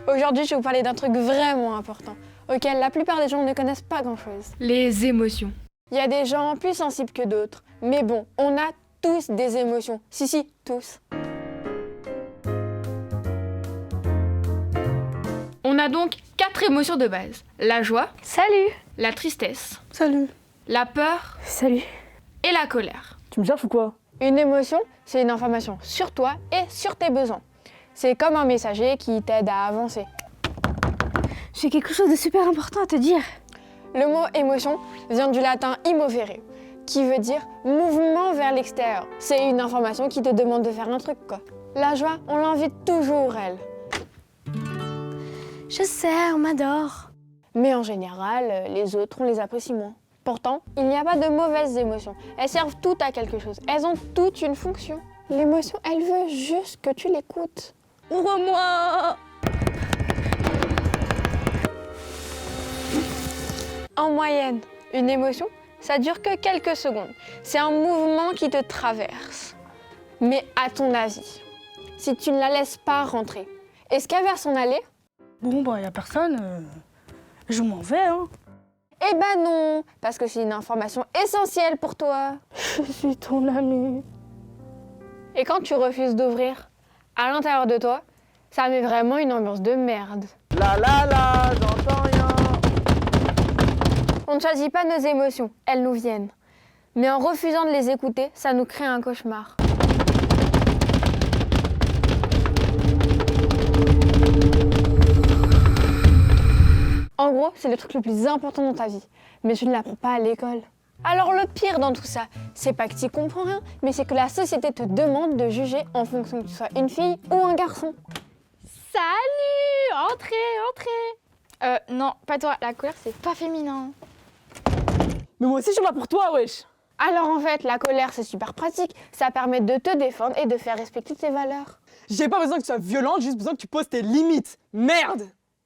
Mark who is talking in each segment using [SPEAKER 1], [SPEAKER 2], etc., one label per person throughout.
[SPEAKER 1] Aujourd'hui, je vais vous parler d'un truc vraiment important, auquel la plupart des gens ne connaissent pas grand-chose.
[SPEAKER 2] Les émotions.
[SPEAKER 1] Il y a des gens plus sensibles que d'autres, mais bon, on a tous des émotions. Si, tous.
[SPEAKER 2] On a donc 4 émotions de base. La joie,
[SPEAKER 3] Salut.
[SPEAKER 2] la tristesse,
[SPEAKER 3] Salut.
[SPEAKER 2] la peur
[SPEAKER 3] Salut.
[SPEAKER 2] et la colère.
[SPEAKER 3] Tu me cherches ou quoi?
[SPEAKER 1] Une émotion, c'est une information sur toi et sur tes besoins. C'est comme un messager qui t'aide à avancer.
[SPEAKER 3] J'ai quelque chose de super important à te dire.
[SPEAKER 1] Le mot émotion vient du latin immovere, qui veut dire mouvement vers l'extérieur. C'est une information qui te demande de faire un truc, quoi. La joie, on l'invite toujours, elle.
[SPEAKER 3] Je sais, on m'adore.
[SPEAKER 1] Mais en général, les autres, on les apprécie moins. Pourtant, il n'y a pas de mauvaises émotions. Elles servent toutes à quelque chose. Elles ont toutes une fonction. L'émotion, elle veut juste que tu l'écoutes.
[SPEAKER 3] Ouvre-moi.
[SPEAKER 1] En moyenne, une émotion, ça dure que quelques secondes. C'est un mouvement qui te traverse. Mais à ton avis, si tu ne la laisses pas rentrer, est-ce qu'elle va s'en aller?
[SPEAKER 3] Bon, bah, y a personne. Je m'en vais, hein.
[SPEAKER 1] Eh ben non, parce que c'est une information essentielle pour toi.
[SPEAKER 3] Je suis ton ami.
[SPEAKER 1] Et quand tu refuses d'ouvrir, à l'intérieur de toi, ça met vraiment une ambiance de merde.
[SPEAKER 4] La, j'entends rien.
[SPEAKER 1] On ne choisit pas nos émotions, elles nous viennent. Mais en refusant de les écouter, ça nous crée un cauchemar. En gros, c'est le truc le plus important dans ta vie, mais tu ne l'apprends pas à l'école. Alors le pire dans tout ça, c'est pas que tu comprends rien, mais c'est que la société te demande de juger en fonction que tu sois une fille ou un garçon.
[SPEAKER 5] Salut! Entrez! Non, pas toi. La colère, c'est pas féminin.
[SPEAKER 3] Mais moi aussi, je suis là pour toi, wesh.
[SPEAKER 1] Alors en fait, la colère, c'est super pratique. Ça permet de te défendre et de faire respecter tes valeurs.
[SPEAKER 3] J'ai pas besoin que tu sois violente, j'ai juste besoin que tu poses tes limites. Merde.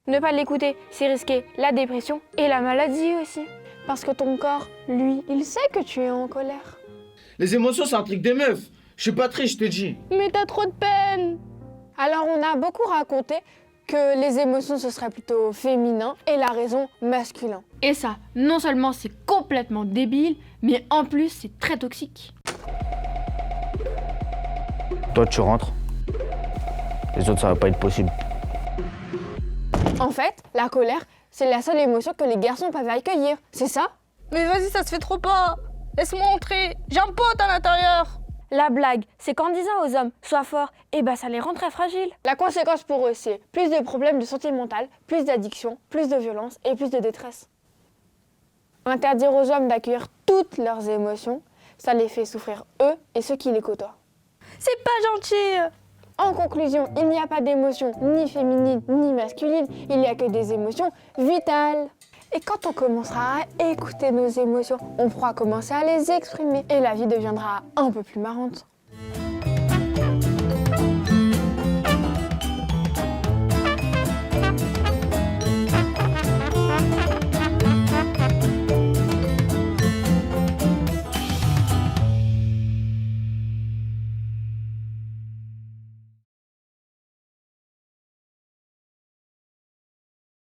[SPEAKER 1] Ne pas l'écouter, c'est risquer la dépression et la maladie aussi. Parce que ton corps, lui, il sait que tu es en colère.
[SPEAKER 4] Les émotions, c'est un truc des meufs. Je suis pas triste, je te dis.
[SPEAKER 1] Mais t'as trop de peine. Alors on a beaucoup raconté que les émotions, ce serait plutôt féminin et la raison masculin.
[SPEAKER 2] Et ça, non seulement c'est complètement débile, mais en plus c'est très toxique.
[SPEAKER 6] Toi, tu rentres. Les autres, ça va pas être possible.
[SPEAKER 1] En fait, la colère, c'est la seule émotion que les garçons peuvent accueillir, c'est ça?
[SPEAKER 3] Mais vas-y, ça se fait trop pas. Laisse-moi entrer. J'ai un pote à l'intérieur.
[SPEAKER 1] La blague, c'est qu'en disant aux hommes « sois fort », eh ben ça les rend très fragiles. La conséquence pour eux, c'est plus de problèmes de santé mentale, plus d'addiction, plus de violence et plus de détresse. Interdire aux hommes d'accueillir toutes leurs émotions, ça les fait souffrir eux et ceux qui les côtoient.
[SPEAKER 3] C'est pas gentil.
[SPEAKER 1] En conclusion, il n'y a pas d'émotions ni féminines ni masculines, il n'y a que des émotions vitales. Et quand on commencera à écouter nos émotions, on pourra commencer à les exprimer et la vie deviendra un peu plus marrante.